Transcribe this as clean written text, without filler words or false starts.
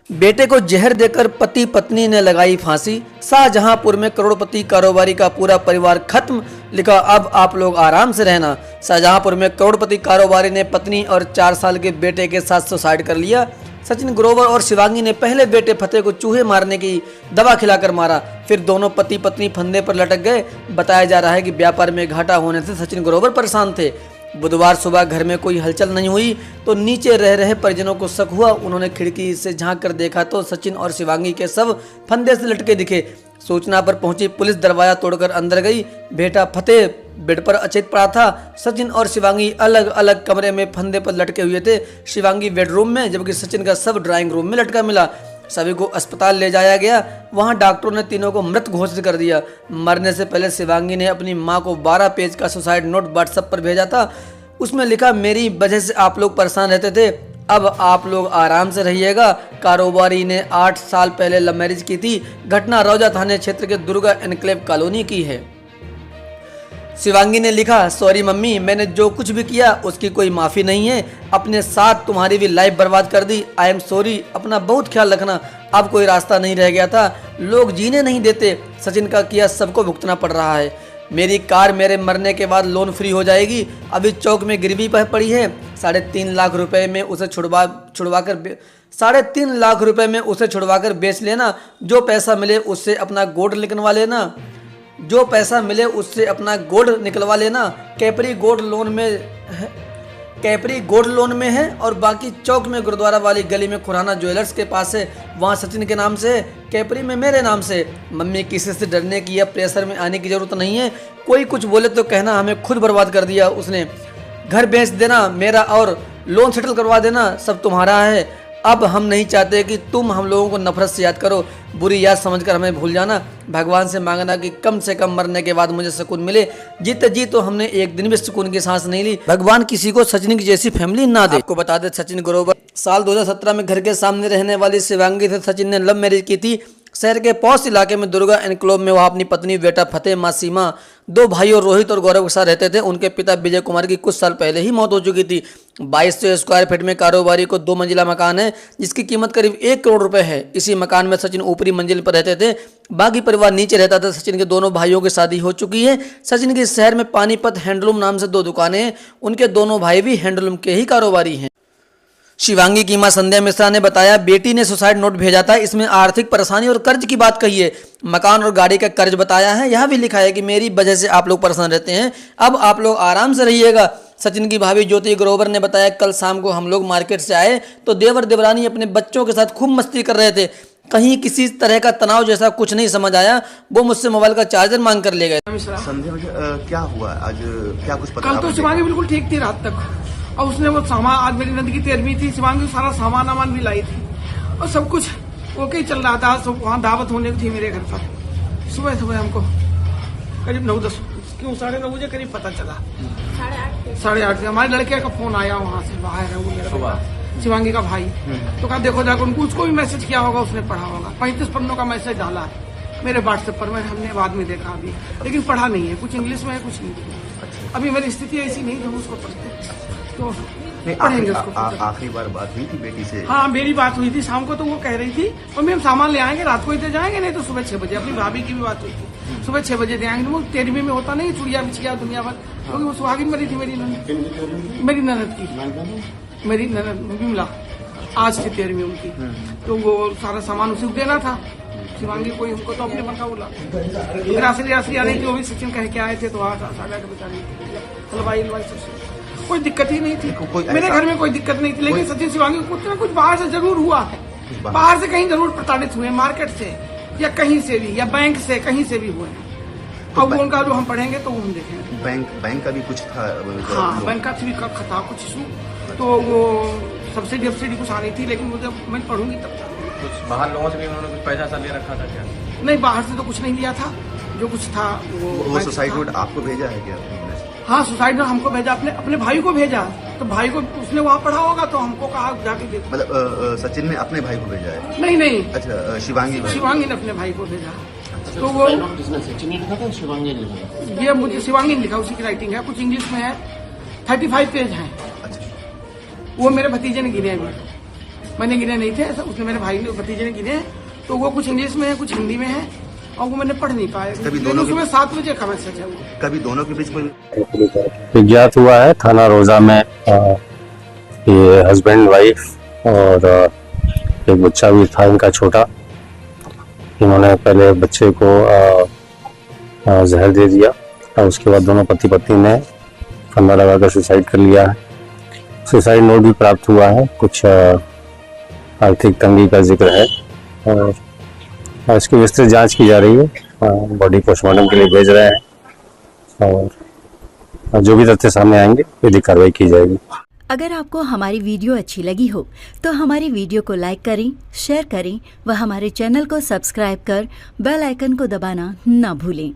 बेटे को जहर देकर पति पत्नी ने लगाई फांसी। शाहजहांपुर में करोड़पति कारोबारी का पूरा परिवार खत्म, लिखा अब आप लोग आराम से रहना। शाहजहांपुर में करोड़पति कारोबारी ने पत्नी और 4 साल के बेटे के साथ सुसाइड कर लिया। सचिन ग्रोवर और शिवांगी ने पहले बेटे फतेह को चूहे मारने की दवा खिलाकर मारा, फिर दोनों पति पत्नी फंदे पर लटक गए। बताया जा रहा है कि व्यापार में घाटा होने से सचिन ग्रोवर परेशान थे। बुधवार सुबह घर में कोई हलचल नहीं हुई तो नीचे रह रहे परिजनों को शक हुआ। उन्होंने खिड़की से झांक कर देखा तो सचिन और शिवांगी के शव फंदे से लटके दिखे। सूचना पर पहुंची पुलिस दरवाजा तोड़कर अंदर गई। बेटा फतेह बेड पर अचेत पड़ा था। सचिन और शिवांगी अलग अलग कमरे में फंदे पर लटके हुए थे। शिवांगी बेडरूम में जबकि सचिन का शव ड्राइंग रूम में लटका मिला। सभी को अस्पताल ले जाया गया। वहां डॉक्टरों ने तीनों को मृत घोषित कर दिया। मरने से पहले शिवांगी ने अपनी मां को 12 पेज का सुसाइड नोट व्हाट्सएप पर भेजा था। उसमें लिखा, मेरी वजह से आप लोग परेशान रहते थे, अब आप लोग आराम से रहिएगा। कारोबारी ने 8 साल पहले लव मैरिज की थी। घटना रौजा थाने क्षेत्र के दुर्गा एनक्लेव कॉलोनी की है। शिवांगी ने लिखा, सॉरी मम्मी, मैंने जो कुछ भी किया उसकी कोई माफ़ी नहीं है। अपने साथ तुम्हारी भी लाइफ बर्बाद कर दी। I am sorry. अपना बहुत ख्याल रखना। अब कोई रास्ता नहीं रह गया था। लोग जीने नहीं देते। सचिन का किया सबको भुगतना पड़ रहा है। मेरी कार मेरे मरने के बाद लोन फ्री हो जाएगी। अभी चौक में गिरवी पर पड़ी है। 3.5 लाख रुपए में उसे छुड़वा कर बेच लेना। जो पैसा मिले उससे अपना गोल्ड निकलवा लेना। कैपरी गोल्ड लोन में है और बाकी चौक में गुरुद्वारा वाली गली में खुराना ज्वेलर्स के पास है। वहाँ सचिन के नाम से, कैपरी में मेरे नाम से। मम्मी, किसी से डरने की या प्रेशर में आने की जरूरत नहीं है। कोई कुछ बोले तो कहना हमें खुद बर्बाद कर दिया उसने। घर बेच देना मेरा और लोन सेटल करवा देना, सब तुम्हारा है। अब हम नहीं चाहते कि तुम हम लोगों को नफरत से याद करो। बुरी याद समझकर हमें भूल जाना। भगवान से मांगना कि कम से कम मरने के बाद मुझे सुकून मिले। जीते जी तो हमने एक दिन भी सुकून की सांस नहीं ली। भगवान किसी को सचिन की जैसी फैमिली ना दे। आपको बता दे, सचिन ग्रोवर साल 2017 में घर के सामने रहने वाली शिवांगी से सचिन ने लव मैरिज की थी। शहर के पौष इलाके में दुर्गा एनक्लेव में वह अपनी पत्नी, बेटा फतेह, मां सीमा, 2 भाइयों रोहित और गौरव के साथ रहते थे। उनके पिता विजय कुमार की कुछ साल पहले ही मौत हो चुकी थी। 2200 स्क्वायर फीट में कारोबारी को 2 मंजिला मकान है जिसकी कीमत करीब 1 करोड़ रुपए है। इसी मकान में सचिन ऊपरी मंजिल पर रहते थे, बाकी परिवार नीचे रहता था। सचिन के दोनों भाइयों की शादी हो चुकी है। सचिन के शहर में पानीपत हैंडलूम नाम से 2 दुकानें हैं। उनके दोनों भाई भी हैंडलूम के ही कारोबारी हैं। शिवांगी की मां संध्या मिश्रा ने बताया, बेटी ने सुसाइड नोट भेजा था। इसमें आर्थिक परेशानी और कर्ज की बात कही है। मकान और गाड़ी का कर्ज बताया है। यह भी लिखा है कि मेरी वजह से आप लोग परेशान रहते हैं, अब आप लोग आराम से रहिएगा। सचिन की भाभी ज्योति ग्रोवर ने बताया, कल शाम को हम लोग मार्केट से आए तो देवर देवरानी अपने बच्चों के साथ खूब मस्ती कर रहे थे। कहीं किसी तरह का तनाव जैसा कुछ नहीं समझ आया। वो मुझसे मोबाइल का चार्जर मांग कर ले गए। संध्या, क्या हुआ आज? क्या कुछ पता? कल तो शिवांगी बिल्कुल ठीक थी रात तक, और उसने वो सामान, आज मेरी नंद की 13वीं थी, शिवांगी सारा सामान भी लाई थी और सब कुछ ओके चल रहा था। सब वहाँ दावत होने थी मेरे घर पर। सुबह हमको करीब 9-10 क्यों 9:30 बजे करीब पता चला। 8:30 हमारे लड़के का फोन आया वहाँ से, बाहर है वो मेरा शिवांगी का भाई। तो कहा देखो जाकर उनको, उसको भी मैसेज किया होगा, उसने पढ़ा होगा। 35 पन्नों का मैसेज डाला है मेरे व्हाट्सएप पर। हमने बाद में देखा अभी, लेकिन पढ़ा नहीं है। कुछ इंग्लिश में है, कुछ हिंदी में। अभी मेरी स्थिति ऐसी नहीं है उसको पढ़ते तो पढ़ेंगे उसको। आखिरी बार बात हुई थी बेटी से? हाँ, मेरी बात हुई थी शाम को। तो वो कह रही थी मम्मी हम सामान ले आएंगे, रात को ही दे जाएंगे, नहीं तो सुबह 6 बजे। अपनी भाभी की भी बात हुई थी, सुबह 6 बजे दे आएंगे। वो 13वीं में होता नहीं, चुड़िया बिछिया दुनिया भर, क्योंकि वो सुहागिन मरी थी मेरी ननद की, मेरी ननद विमला। आज थी 13वीं उनकी, तो वो सारा सामान उसे देना था। शिवांगी कोई हमको तो अपने मन का बोला। राशि आ रही थी, वो भी सचिन कह के आए थे, तो सागा के बेचारी हलवाई कोई दिक्कत ही नहीं थी। मेरे घर में कोई दिक्कत नहीं थी, लेकिन सचिन शिवांगी कुछ ना कुछ बाहर से जरूर हुआ है। बाहर से कहीं जरूर प्रताड़ित हुए, मार्केट से या कहीं से भी, या बैंक से कहीं से भी हुए। अब उनका जो हम पढ़ेंगे तो हम देखेंगे। बैंक का भी कुछ था? हाँ, बैंक का भी था कुछ इशू। तो वो सब्सिडी कुछ आ रही थी, लेकिन वो जब मैं पढ़ूंगी तब कुछ बाहर लोगों से भी उन्होंने कुछ पैसा सा ले रखा था क्या? नहीं, बाहर से तो कुछ नहीं लिया था। जो कुछ था वो सुसाइड नोट आपको भेजा है क्या? हाँ, सुसाइड नोट हमको भेजा, अपने भाई को भेजा। तो भाई को उसने वहाँ पढ़ा होगा, तो हमको कहा जाके देखो। मतलब सचिन ने अपने भाई को भेजा है? नहीं। अच्छा, शिवांगी ने अपने भाई को भेजा। तो वो सचिन ने लिखा था, शिवांगी ने लिखा? ये मुझे शिवांगी ने लिखा, उसी की राइटिंग है। कुछ इंग्लिश में है, 35 पेज है। वो मेरे भतीजे ने गिने अभी। मैंने गिने नहीं थे, ऐसा उसने मेरे भाई ने भतीजे ने गिने, तो वो कुछ इंग्लिश में है कुछ हिंदी में है और वो मैंने पढ़ नहीं पाया। कभी लेकिन दोनों सुबह 7 बजे का मैसेज है वो। कभी दोनों के बीच कोई विज्ञात हुआ है थाना रोजा में ये हस्बैंड वाइफ और एक बच्चा भी था इनका छोटा। इन्होंने पहले बच्चे को जहर दे दिया और उसके बाद दोनों पति पत्नी ने फंदा लगाकर सुसाइड कर लिया है। सुसाइड नोट भी प्राप्त हुआ है, कुछ आर्थिक तंगी का जिक्र है और इसकी विस्तृत जांच की जा रही है। बॉडी पोस्टमार्टम के लिए भेज रहे हैं और जो भी तथ्य सामने आएंगे विधिक कार्रवाई की जाएगी। अगर आपको हमारी वीडियो अच्छी लगी हो तो हमारी वीडियो को लाइक करें, शेयर करें व हमारे चैनल को सब्सक्राइब कर बेल आइकन को दबाना न भूलें।